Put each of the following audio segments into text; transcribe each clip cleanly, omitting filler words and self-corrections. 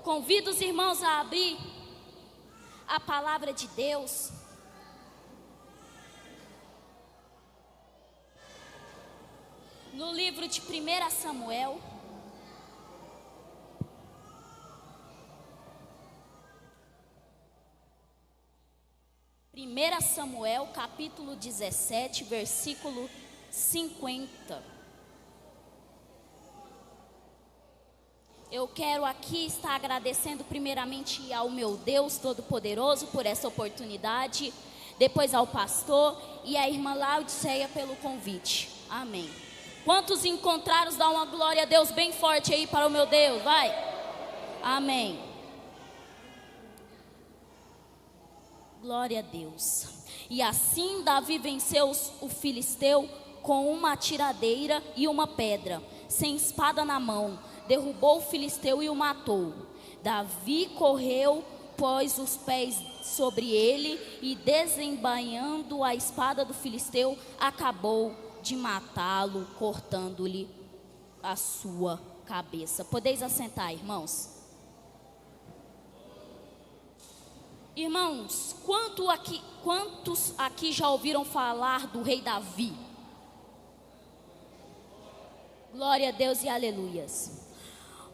Convido os irmãos a abrir a palavra de Deus. No livro de 1 Samuel. Samuel, capítulo 17, versículo 50. Eu quero aqui estar agradecendo primeiramente ao meu Deus Todo-Poderoso por essa oportunidade, depois ao pastor e à irmã Laudiceia pelo convite. Amém. Quantos encontraram, dá uma glória a Deus bem forte aí para o meu Deus, vai. Amém. Glória a Deus. E assim Davi venceu o filisteu com uma tiradeira e uma pedra, sem espada na mão. Derrubou o filisteu e o matou. Davi correu, pôs os pés sobre ele e, desembainhando a espada do filisteu, acabou de matá-lo, cortando-lhe a sua cabeça. Podeis assentar, irmãos. Irmãos, quantos aqui já ouviram falar do rei Davi? Glória a Deus e aleluias.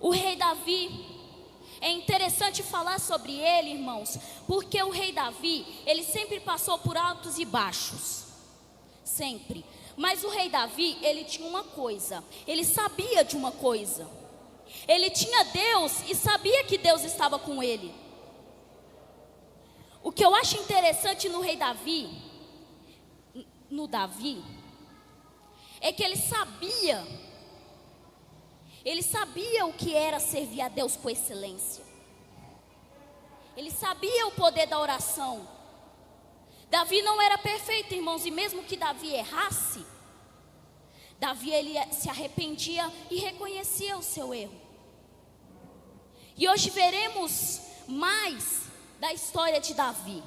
O rei Davi, é interessante falar sobre ele, irmãos, porque o rei Davi, ele sempre passou por altos e baixos, sempre. Mas o rei Davi, ele tinha uma coisa, ele sabia de uma coisa. Ele tinha Deus e sabia que Deus estava com ele. O que eu acho interessante no rei Davi, é que ele sabia o que era servir a Deus com excelência. Ele sabia o poder da oração. Davi não era perfeito, irmãos, e mesmo que Davi errasse, Davi ele se arrependia e reconhecia o seu erro. E hoje veremos mais da história de Davi.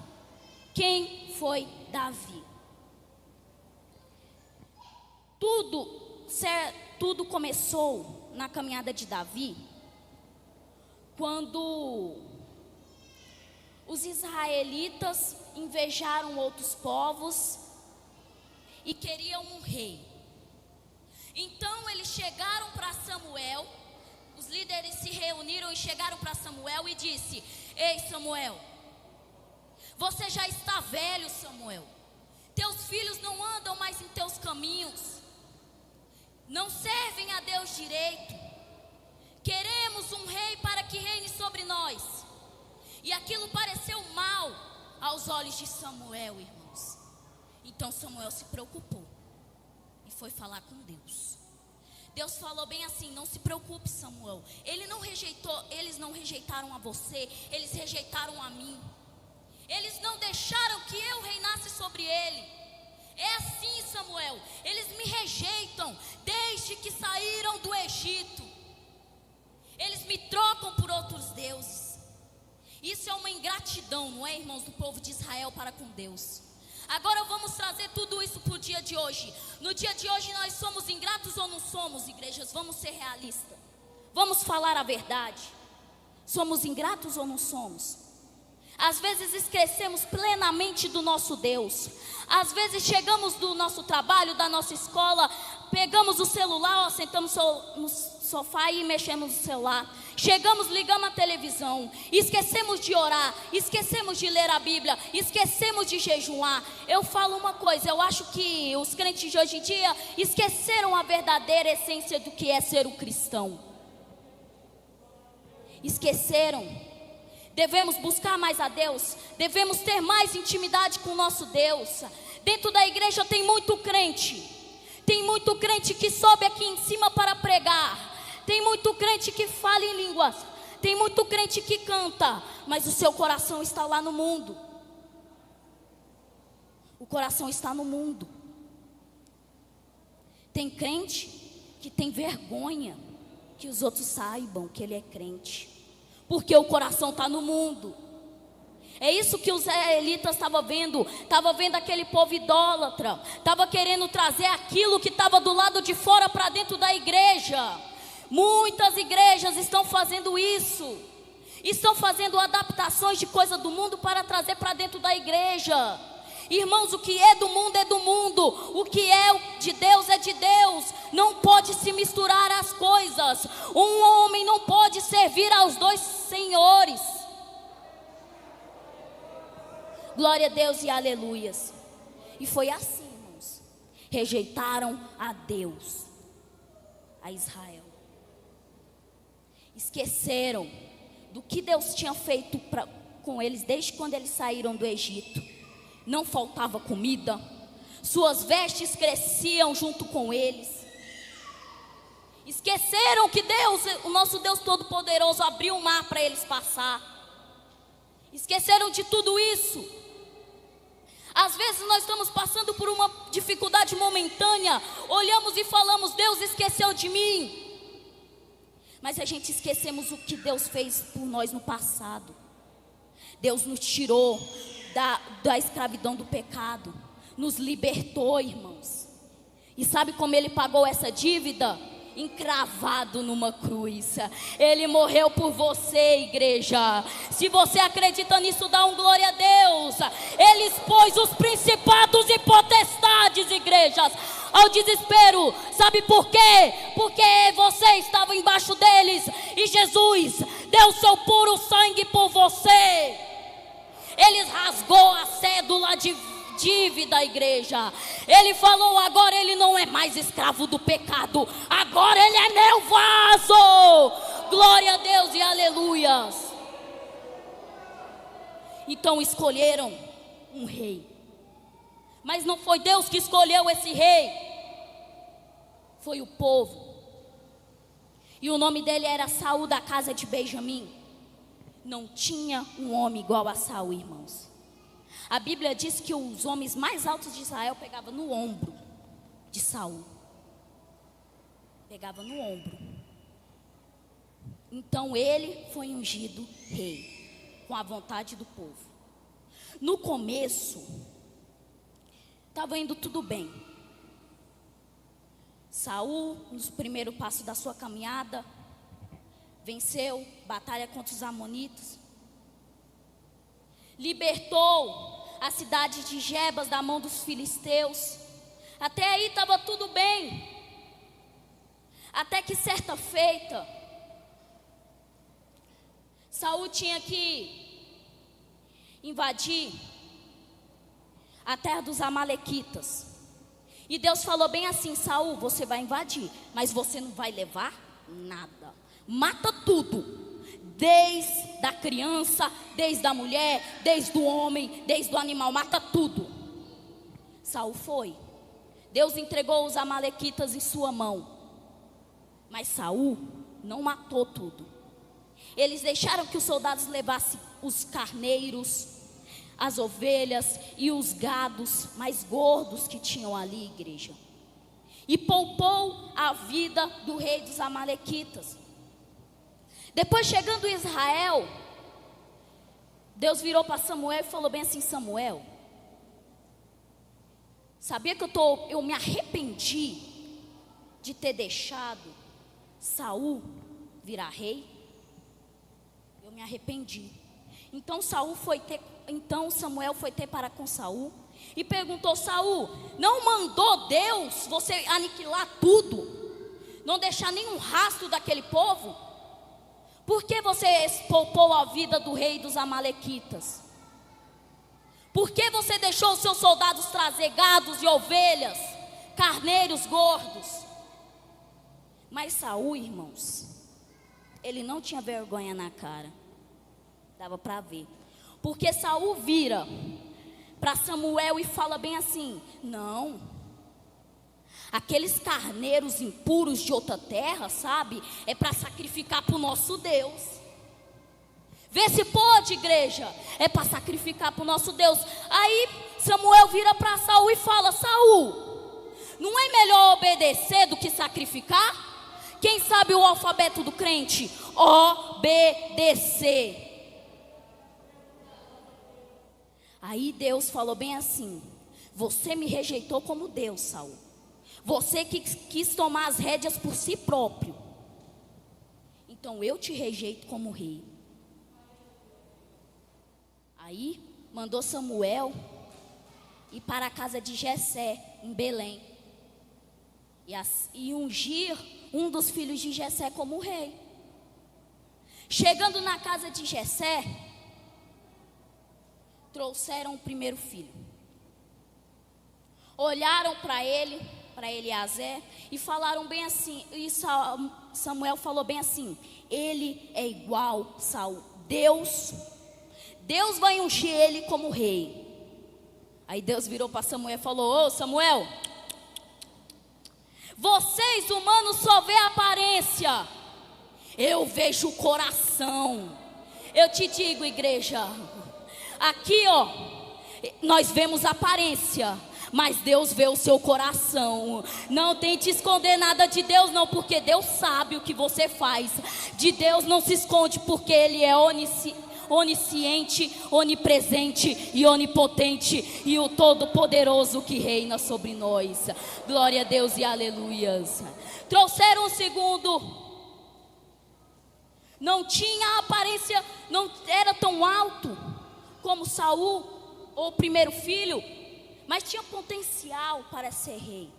Quem foi Davi? Tudo começou na caminhada de Davi, quando os israelitas invejaram outros povos e queriam um rei. Então eles chegaram para Samuel, os líderes se reuniram e chegaram para Samuel e disse: ei Samuel, você já está velho, Samuel, teus filhos não andam mais em teus caminhos, não servem a Deus direito, queremos um rei para que reine sobre nós. E aquilo pareceu mal aos olhos de Samuel, irmãos. Então Samuel se preocupou e foi falar com Deus. Deus falou bem assim: não se preocupe, Samuel, eles não rejeitaram a você, eles rejeitaram a mim. Eles não deixaram que eu reinasse sobre ele. É assim, Samuel, eles me rejeitam desde que saíram do Egito. Eles me trocam por outros deuses. Isso é uma ingratidão, não é, irmãos, do povo de Israel para com Deus. Agora vamos trazer tudo isso para o dia de hoje. No dia de hoje nós somos ingratos ou não somos, igrejas? Vamos ser realistas. Vamos falar a verdade. Somos ingratos ou não somos? Às vezes esquecemos plenamente do nosso Deus. Às vezes chegamos do nosso trabalho, da nossa escola, pegamos o celular, sentamos no sofá e mexemos no celular. Chegamos, ligamos a televisão, esquecemos de orar, esquecemos de ler a Bíblia, esquecemos de jejuar. Eu falo uma coisa, eu acho que os crentes de hoje em dia esqueceram a verdadeira essência do que é ser um cristão. Esqueceram. Devemos buscar mais a Deus, devemos ter mais intimidade com o nosso Deus. Dentro da igreja tem muito crente que sobe aqui em cima para pregar, tem muito crente que fala em línguas, tem muito crente que canta, mas o seu coração está lá no mundo. O coração está no mundo. Tem crente que tem vergonha que os outros saibam que ele é crente, porque o coração está no mundo. É isso que os israelitas estavam vendo aquele povo idólatra, estava querendo trazer aquilo que estava do lado de fora para dentro da igreja. Muitas igrejas estão fazendo isso, Estão fazendo adaptações de coisa do mundo para trazer para dentro da igreja. Irmãos, o que é do mundo é do mundo, o que é de Deus é de Deus. Não pode se misturar as coisas. Um homem não pode servir aos dois senhores. Glória a Deus e aleluias. E foi assim, irmãos. Rejeitaram a Deus, a Israel. Esqueceram do que Deus tinha feito com eles desde quando eles saíram do Egito. Não faltava comida, suas vestes cresciam junto com eles. Esqueceram que Deus, o nosso Deus Todo-Poderoso, abriu o mar para eles passar. Esqueceram de tudo isso. Às vezes nós estamos passando por uma dificuldade momentânea, olhamos e falamos: Deus esqueceu de mim. Mas a gente esquecemos o que Deus fez por nós no passado. Deus nos tirou da escravidão do pecado, nos libertou, irmãos. E sabe como Ele pagou essa dívida? Encravado numa cruz. Ele morreu por você, igreja. Se você acredita nisso, dá um glória a Deus. Ele expôs os principados e potestades, igrejas, ao desespero. Sabe por quê? Porque você estava embaixo deles e Jesus deu seu puro sangue por você. Ele rasgou a cédula de dívida, igreja. Ele falou: agora ele não é mais escravo do pecado, agora ele é meu vaso. Glória a Deus e aleluias. Então escolheram um rei, mas não foi Deus que escolheu esse rei, foi o povo. E o nome dele era Saul, da casa de Benjamim. Não tinha um homem igual a Saul, irmãos. A Bíblia diz que os homens mais altos de Israel pegavam no ombro de Saul. Pegava no ombro. Então ele foi ungido rei, com a vontade do povo. No começo, estava indo tudo bem. Saul, nos primeiros passos da sua caminhada, venceu batalha contra os amonitas, libertou a cidade de Jebas da mão dos filisteus. Até aí estava tudo bem. Até que certa feita, Saul tinha que invadir a terra dos amalequitas. E Deus falou bem assim: Saul, você vai invadir, mas você não vai levar nada. Mata tudo, desde a criança, desde a mulher, desde o homem, desde o animal, mata tudo. Saul foi. Deus entregou os amalequitas em sua mão. Mas Saul não matou tudo. Eles deixaram que os soldados levassem os carneiros, as ovelhas e os gados mais gordos que tinham ali, igreja. E poupou a vida do rei dos amalequitas. Depois, chegando em Israel, Deus virou para Samuel e falou bem assim: Samuel, sabia que eu me arrependi de ter deixado Saul virar rei? Eu me arrependi. Então Samuel foi ter para com Saul e perguntou: Saul, não mandou Deus você aniquilar tudo, não deixar nenhum rastro daquele povo? Por que você poupou a vida do rei dos amalequitas? Por que você deixou os seus soldados trazer gados e ovelhas, carneiros gordos? Mas Saul, irmãos, ele não tinha vergonha na cara. Dava para ver. Porque Saul vira para Samuel e fala bem assim: não, aqueles carneiros impuros de outra terra, sabe, é para sacrificar para o nosso Deus. Vê se pode, igreja, é para sacrificar para o nosso Deus. Aí Samuel vira para Saul e fala: Saul, não é melhor obedecer do que sacrificar? Quem sabe o alfabeto do crente? Obedecer. Aí Deus falou bem assim: você me rejeitou como Deus, Saul. Você que quis tomar as rédeas por si próprio. Então eu te rejeito como rei. Aí mandou Samuel ir para a casa de Jessé, em Belém, e ungir um dos filhos de Jessé como rei. Chegando na casa de Jessé, trouxeram o primeiro filho. Olharam para ele, para Eliasé, e falaram bem assim, e Samuel falou bem assim: ele é igual a Saul. Deus vai ungir ele como rei. Aí Deus virou para Samuel e falou: ô Samuel, vocês humanos só vê a aparência, eu vejo o coração. Eu te digo, igreja, aqui nós vemos a aparência, mas Deus vê o seu coração. Não tente esconder nada de Deus não, porque Deus sabe o que você faz. De Deus não se esconde, porque Ele é onisciente, onipresente e onipotente, e o Todo-Poderoso que reina sobre nós. Glória a Deus e aleluias. Trouxeram o segundo. Não tinha aparência, não era tão alto como Saul, ou o primeiro filho, mas tinha potencial para ser rei,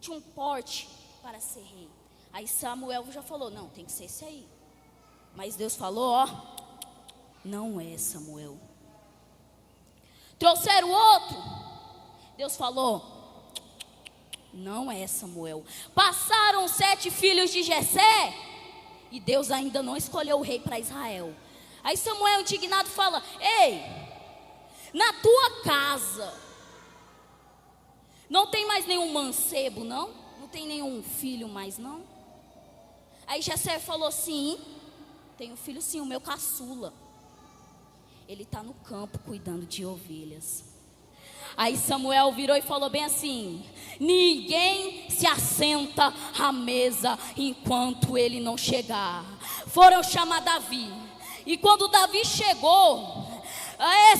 tinha um porte para ser rei. Aí Samuel já falou: não, tem que ser esse aí. Mas Deus falou: não é Samuel. Trouxeram outro. Deus falou: não é Samuel. Passaram 7 filhos de Jessé, e Deus ainda não escolheu o rei para Israel. Aí Samuel, indignado, fala: ei, na tua casa não tem mais nenhum mancebo, não? Não tem nenhum filho mais, não? Aí Jessé falou: sim, tenho filho sim, o meu caçula. Ele está no campo cuidando de ovelhas. Aí Samuel virou e falou bem assim: ninguém se assenta à mesa enquanto ele não chegar. Foram chamar Davi. E quando Davi chegou,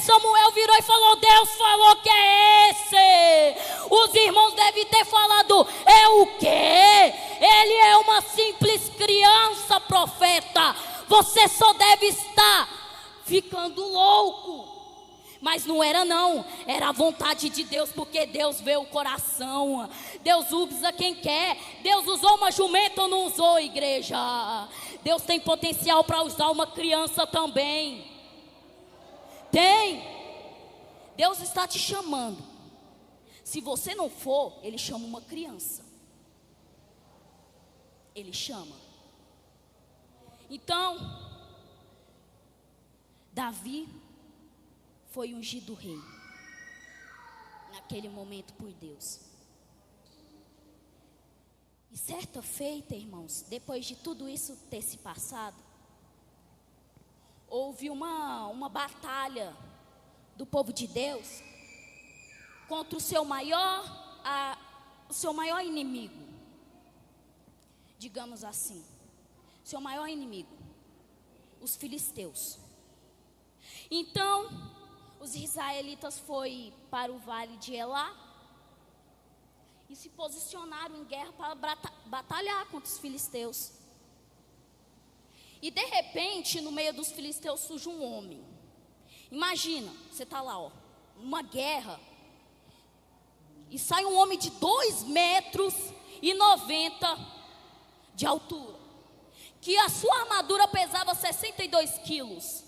Samuel virou e falou: Deus falou que é esse. Os irmãos devem ter falado: é o quê? Ele é uma simples criança, profeta. Você só deve estar ficando louco. Mas não era não, era a vontade de Deus, porque Deus vê o coração. Deus usa quem quer. Deus usou uma jumenta ou não usou, igreja? Deus tem potencial para usar uma criança também. Tem. Deus está te chamando. Se você não for, Ele chama uma criança. Ele chama. Então, Davi foi ungido rei naquele momento por Deus. E certa feita, irmãos, depois de tudo isso ter se passado, houve uma batalha do povo de Deus contra o seu maior inimigo, digamos assim, seu maior inimigo, os filisteus. Então os israelitas foram para o vale de Elá e se posicionaram em guerra para batalhar contra os filisteus. E de repente, no meio dos filisteus surge um homem. Imagina, você está lá, numa guerra, e sai um homem de 2,90 metros de altura, que a sua armadura pesava 62 quilos.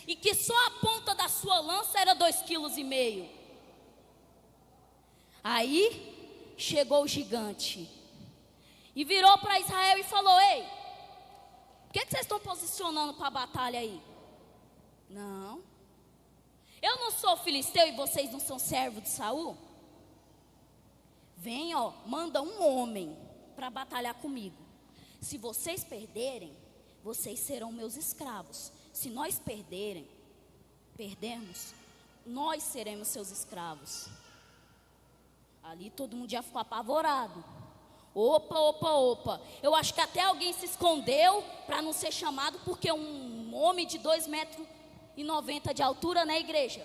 E que só a ponta da sua lança era 2,5 quilos. Aí chegou o gigante e virou para Israel e falou: ei, por que vocês estão posicionando para a batalha aí? Não, eu não sou filisteu e vocês não são servos de Saul? Vem, manda um homem para batalhar comigo. Se vocês perderem, vocês serão meus escravos. Se nós perdermos, nós seremos seus escravos. Ali todo mundo já ficou apavorado. Opa. Eu acho que até alguém se escondeu para não ser chamado, porque um homem de 2,90 metros de altura, né, igreja?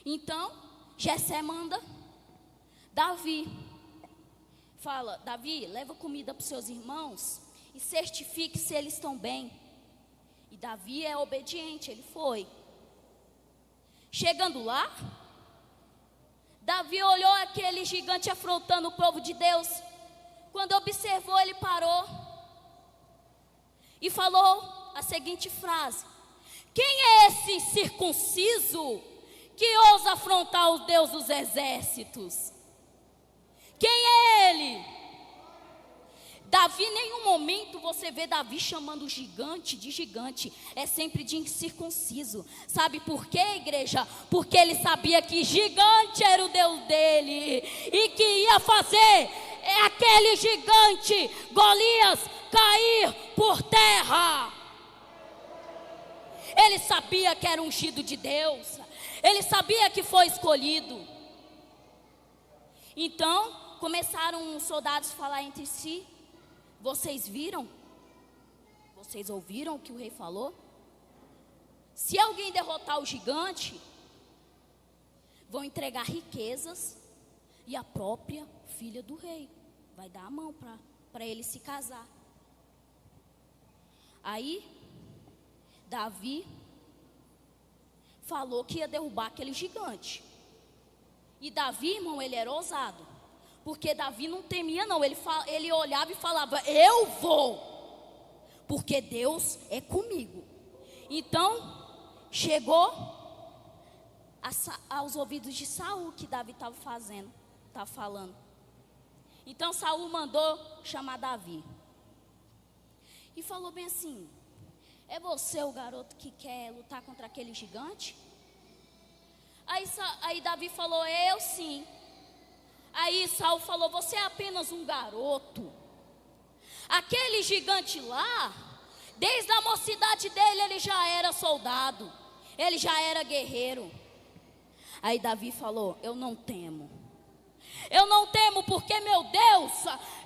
Então, Jessé manda Davi. Fala: Davi, leva comida para os seus irmãos e certifique se eles estão bem. E Davi é obediente, ele foi. Chegando lá, Davi olhou aquele gigante afrontando o povo de Deus. Quando observou, ele parou e falou a seguinte frase: quem é esse incircunciso que ousa afrontar o Deus dos exércitos? Quem é ele? Davi, em nenhum momento você vê Davi chamando o gigante de gigante. É sempre de incircunciso. Sabe por quê, igreja? Porque ele sabia que gigante era o Deus dele, e que ia fazer aquele gigante Golias cair por terra. Ele sabia que era ungido de Deus. Ele sabia que foi escolhido. Então começaram os soldados a falar entre si: vocês viram? Vocês ouviram o que o rei falou? Se alguém derrotar o gigante, vão entregar riquezas e a própria filha do rei vai dar a mão para ele se casar. Aí Davi falou que ia derrubar aquele gigante. E Davi, irmão, ele era ousado. Porque Davi não temia não, ele olhava e falava: eu vou, porque Deus é comigo. Então, chegou aos ouvidos de Saul que Davi estava falando. Então Saul mandou chamar Davi. E falou bem assim: é você o garoto que quer lutar contra aquele gigante? Aí Davi falou: eu sim. Aí Saul falou: você é apenas um garoto. Aquele gigante lá, desde a mocidade dele, ele já era soldado, ele já era guerreiro. Aí Davi falou: eu não temo. Eu não temo porque meu Deus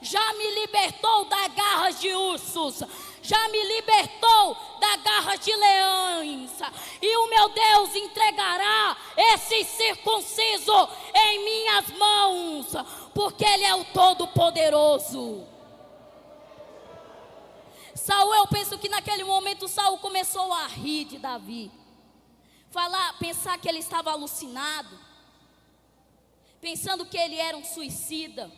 já me libertou das garras de ursos, já me libertou das garras de leões. E o meu Deus entregará esse circunciso em minhas mãos, porque Ele é o Todo-Poderoso. Saul, eu penso que naquele momento Saul começou a rir de Davi, pensar que ele estava alucinado, pensando que ele era um suicida.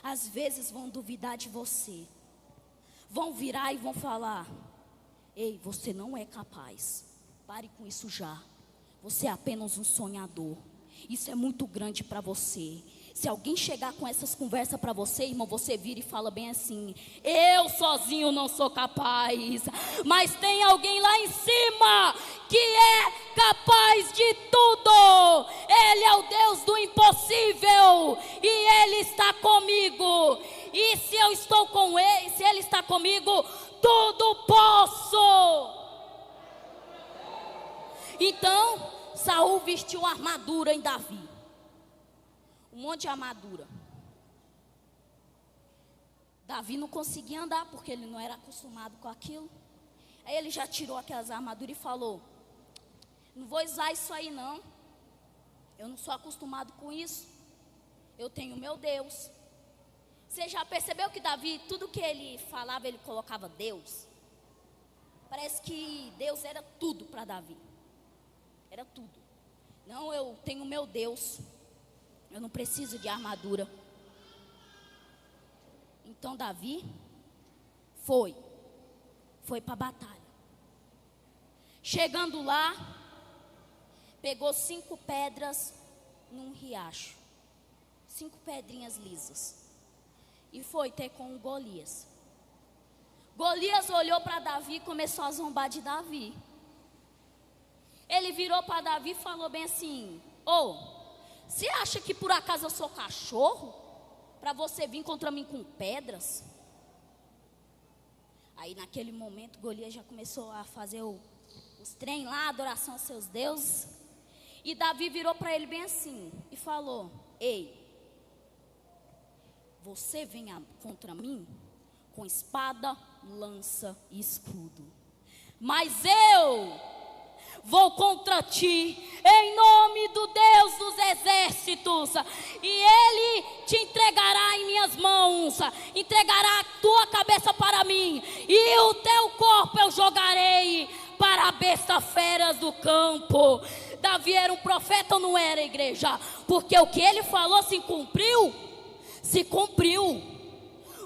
Às vezes vão duvidar de você, vão virar e vão falar: ei, você não é capaz, pare com isso já, você é apenas um sonhador, isso é muito grande para você. Se alguém chegar com essas conversas para você, irmão, você vira e fala bem assim: eu sozinho não sou capaz, mas tem alguém lá em cima que é capaz de tudo. Ele é o Deus do impossível e Ele está comigo. E se eu estou com Ele, se Ele está comigo, tudo posso. Então Saul vestiu armadura em Davi, um monte de armadura. Davi não conseguia andar porque ele não era acostumado com aquilo. Aí ele já tirou aquelas armaduras e falou: não vou usar isso aí não, eu não sou acostumado com isso, eu tenho meu Deus. Você já percebeu que Davi, tudo que ele falava, ele colocava Deus? Parece que Deus era tudo para Davi, era tudo. Não, eu tenho meu Deus, eu não preciso de armadura. Então Davi foi para a batalha. Chegando lá, pegou 5 pedras num riacho, 5 pedrinhas lisas, e foi ter com o Golias. Golias olhou para Davi e começou a zombar de Davi. Ele virou para Davi e falou bem assim: você acha que por acaso eu sou cachorro para você vir contra mim com pedras? Aí naquele momento Golias já começou a fazer os trem lá, adoração aos seus deuses. E Davi virou para ele bem assim e falou: ei, você vem contra mim com espada, lança e escudo, mas eu vou contra ti em nome do Deus dos exércitos, e Ele te entregará em minhas mãos, entregará a tua cabeça para mim, e o teu corpo eu jogarei para a besta feras do campo. Davi era um profeta ou não era, igreja? Porque o que ele falou se cumpriu. Se cumpriu.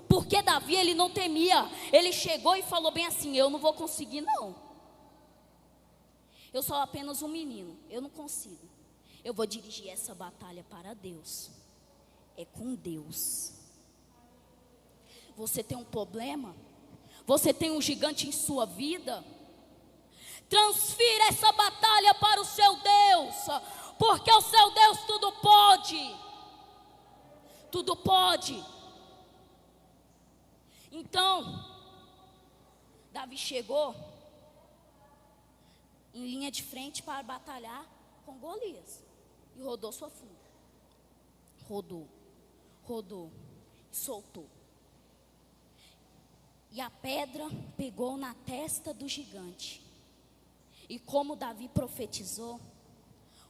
Porque Davi, ele não temia. Ele chegou e falou bem assim: eu não vou conseguir não. Eu sou apenas um menino, eu não consigo. Eu vou dirigir essa batalha para Deus. É com Deus. Você tem um problema? Você tem um gigante em sua vida? Transfira essa batalha para o seu Deus, porque o seu Deus tudo pode. Tudo pode. Então, Davi chegou em linha de frente para batalhar com Golias e rodou sua fúria. Rodou, soltou. E a pedra pegou na testa do gigante. E como Davi profetizou,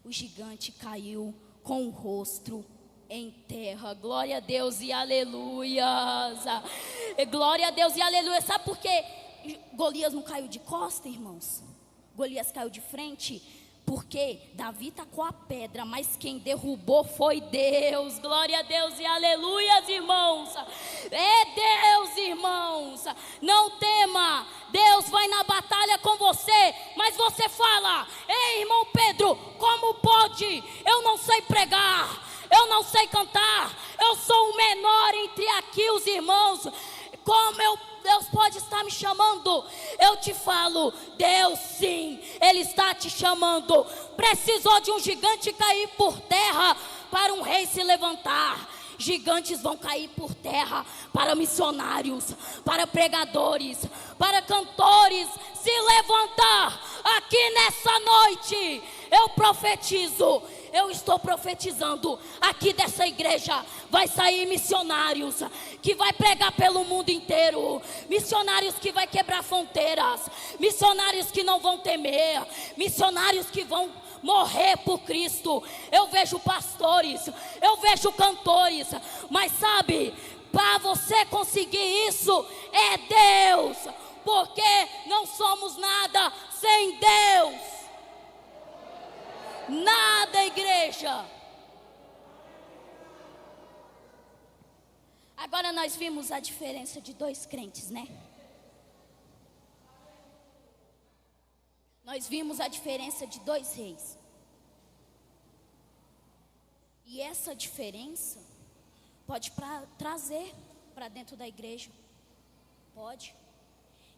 o gigante caiu com o rosto em terra. Glória a Deus e aleluias. Glória a Deus e aleluia. Sabe por que Golias não caiu de costa, irmãos? Golias caiu de frente porque Davi tacou a pedra, mas quem derrubou foi Deus. Glória a Deus e aleluias, irmãos. É Deus, irmãos. Não tema, Deus vai na batalha com você. Mas você fala: ei, irmão Pedro, como pode? Eu não sei pregar, eu não sei cantar, eu sou o menor entre aqui os irmãos. Como Deus pode estar me chamando? Eu te falo, Deus sim, Ele está te chamando. Precisou de um gigante cair por terra para um rei se levantar. Gigantes vão cair por terra para missionários, para pregadores, para cantores se levantar aqui nessa noite. Eu profetizo, eu estou profetizando, aqui dessa igreja vai sair missionários que vai pregar pelo mundo inteiro, missionários que vai quebrar fronteiras, missionários que não vão temer, missionários que vão morrer por Cristo. Eu vejo pastores, eu vejo cantores, mas sabe, para você conseguir isso é Deus, porque não somos nada sem Deus. Nada, igreja. Agora nós vimos a diferença de dois crentes, né? Nós vimos a diferença de dois reis. E essa diferença pode trazer para dentro da igreja. Pode.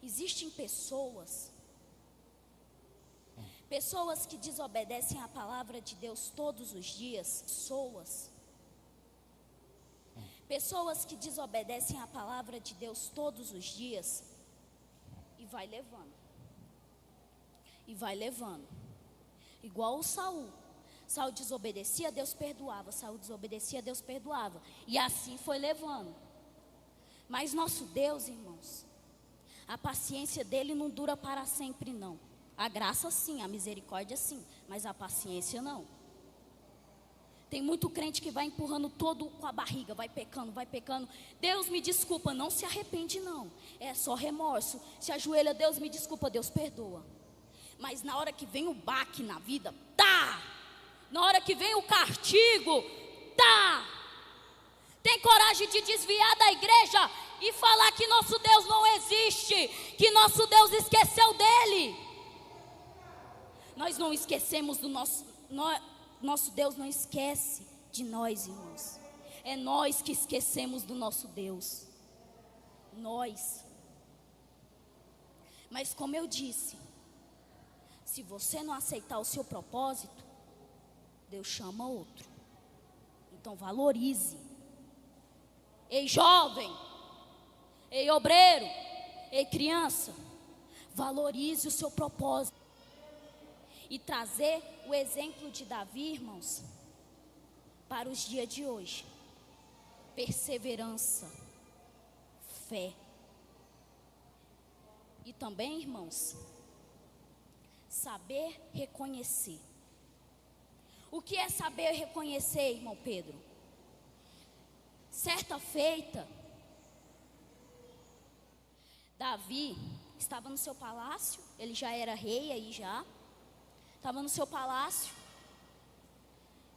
Existem pessoas que desobedecem à palavra de Deus todos os dias. Pessoas que desobedecem à palavra de Deus todos os dias. E vai levando. Igual o Saul. Saul desobedecia, Deus perdoava. Saul desobedecia, Deus perdoava. E assim foi levando. Mas nosso Deus, irmãos, a paciência dele não dura para sempre, não. A graça sim, a misericórdia sim, mas a paciência não. Tem muito crente que vai empurrando todo com a barriga, vai pecando. Deus me desculpa, não se arrepende não. É só remorso. Se ajoelha, Deus me desculpa, Deus perdoa. Mas na hora que vem o baque na vida, tá! Na hora que vem o castigo, tá! Tem coragem de desviar da igreja e falar que nosso Deus não existe, que nosso Deus esqueceu dele. Nós não esquecemos do nosso Deus não esquece de nós, irmãos. É nós que esquecemos do nosso Deus. Nós. Mas como eu disse, se você não aceitar o seu propósito, Deus chama outro. Então valorize. Ei jovem, ei obreiro, ei criança, valorize o seu propósito. E trazer o exemplo de Davi, irmãos, para os dias de hoje. Perseverança, fé. E também, irmãos, saber reconhecer. O que é saber reconhecer, irmão Pedro? Certa feita, Davi estava no seu palácio, ele já era rei aí já, estava no seu palácio,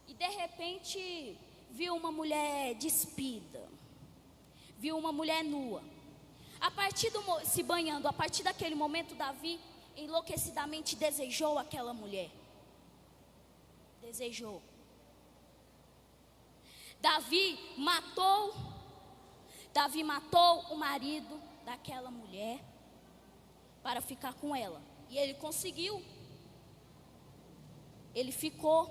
e de repente viu uma mulher despida, viu uma mulher nua, se banhando. A partir daquele momento, Davi enlouquecidamente desejou aquela mulher, desejou. Davi matou o marido daquela mulher para ficar com ela. E ele conseguiu. Ele ficou.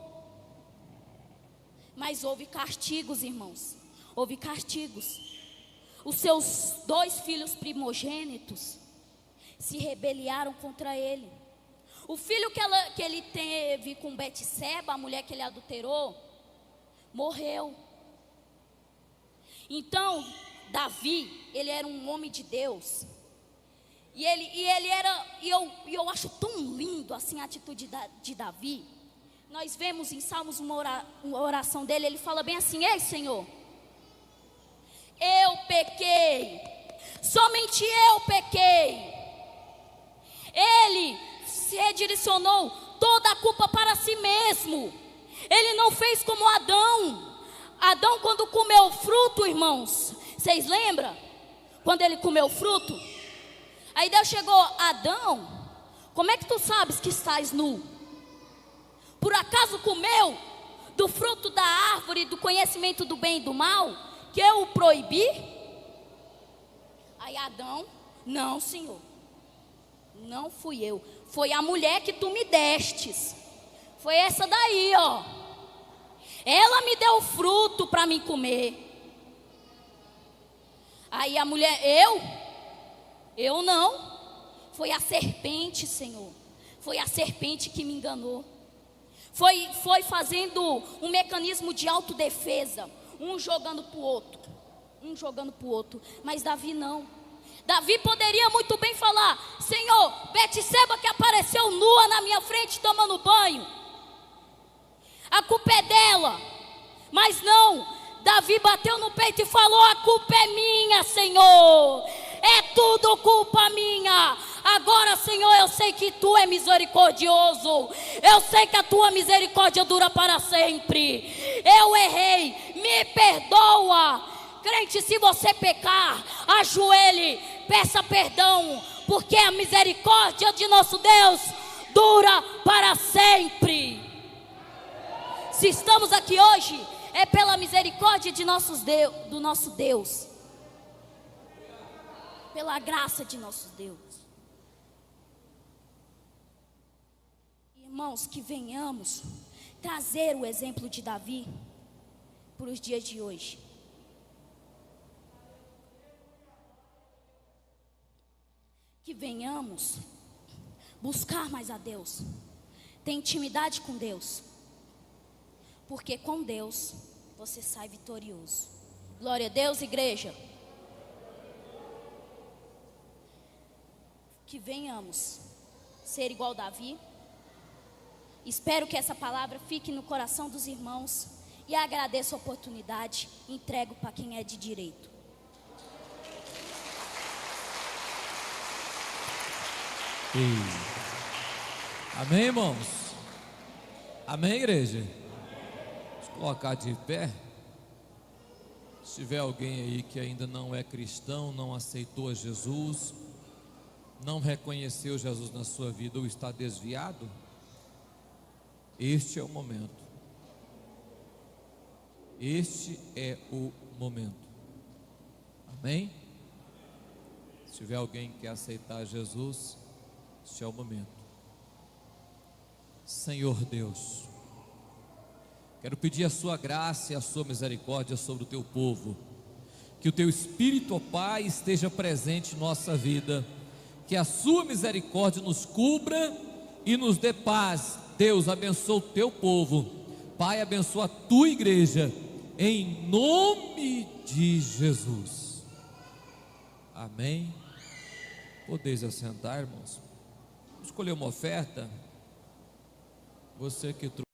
Mas houve castigos, irmãos. Houve castigos. Os seus 2 filhos primogênitos se rebelaram contra ele. O filho que ele teve com Betseba, a mulher que ele adulterou, morreu. Então, Davi, ele era um homem de Deus. E eu acho tão lindo assim a atitude de Davi. Nós vemos em Salmos uma oração dele, ele fala bem assim: ei, Senhor, eu pequei, somente eu pequei. Ele se redirecionou toda a culpa para si mesmo. Ele não fez como Adão. Adão, quando comeu o fruto, irmãos, vocês lembram? Quando ele comeu o fruto, aí Deus chegou: Adão, como é que tu sabes que estás nu? Por acaso comeu do fruto da árvore do conhecimento do bem e do mal, que eu o proibi? Aí Adão: não, Senhor, não fui eu, foi a mulher que tu me destes. Foi essa daí, ó. Ela me deu o fruto para mim comer. Aí a mulher: eu não. Foi a serpente, Senhor. Foi a serpente que me enganou. Foi fazendo um mecanismo de autodefesa, um jogando para o outro. Mas Davi não. Davi poderia muito bem falar: Senhor, Betseba que apareceu nua na minha frente tomando banho, a culpa é dela. Mas não, Davi bateu no peito e falou: a culpa é minha, Senhor, é tudo culpa minha. Agora, Senhor, eu sei que Tu é misericordioso, eu sei que a Tua misericórdia dura para sempre. Eu errei, me perdoa. Crente, se você pecar, ajoelhe, peça perdão, porque a misericórdia de nosso Deus dura para sempre. Se estamos aqui hoje, é pela misericórdia do nosso Deus, pela graça de nosso Deus. Irmãos, que venhamos trazer o exemplo de Davi para os dias de hoje. Que venhamos buscar mais a Deus, ter intimidade com Deus, porque com Deus você sai vitorioso. Glória a Deus, igreja. Que venhamos ser igual Davi. Espero que essa palavra fique no coração dos irmãos. E agradeço a oportunidade. Entrego para quem é de direito. Amém, irmãos? Amém, igreja? Vamos colocar de pé. Se tiver alguém aí que ainda não é cristão, não aceitou a Jesus, não reconheceu Jesus na sua vida ou está desviado, este é o momento. Este é o momento. Amém? Se tiver alguém que quer aceitar Jesus, este é o momento. Senhor Deus, quero pedir a sua graça e a sua misericórdia sobre o teu povo. Que o teu Espírito, ó Pai, esteja presente em nossa vida. Que a sua misericórdia nos cubra e nos dê paz. Deus, abençoa o teu povo. Pai, abençoa a tua igreja, em nome de Jesus. Amém. Podeis assentar, irmãos. Escolher uma oferta. Você que trouxe.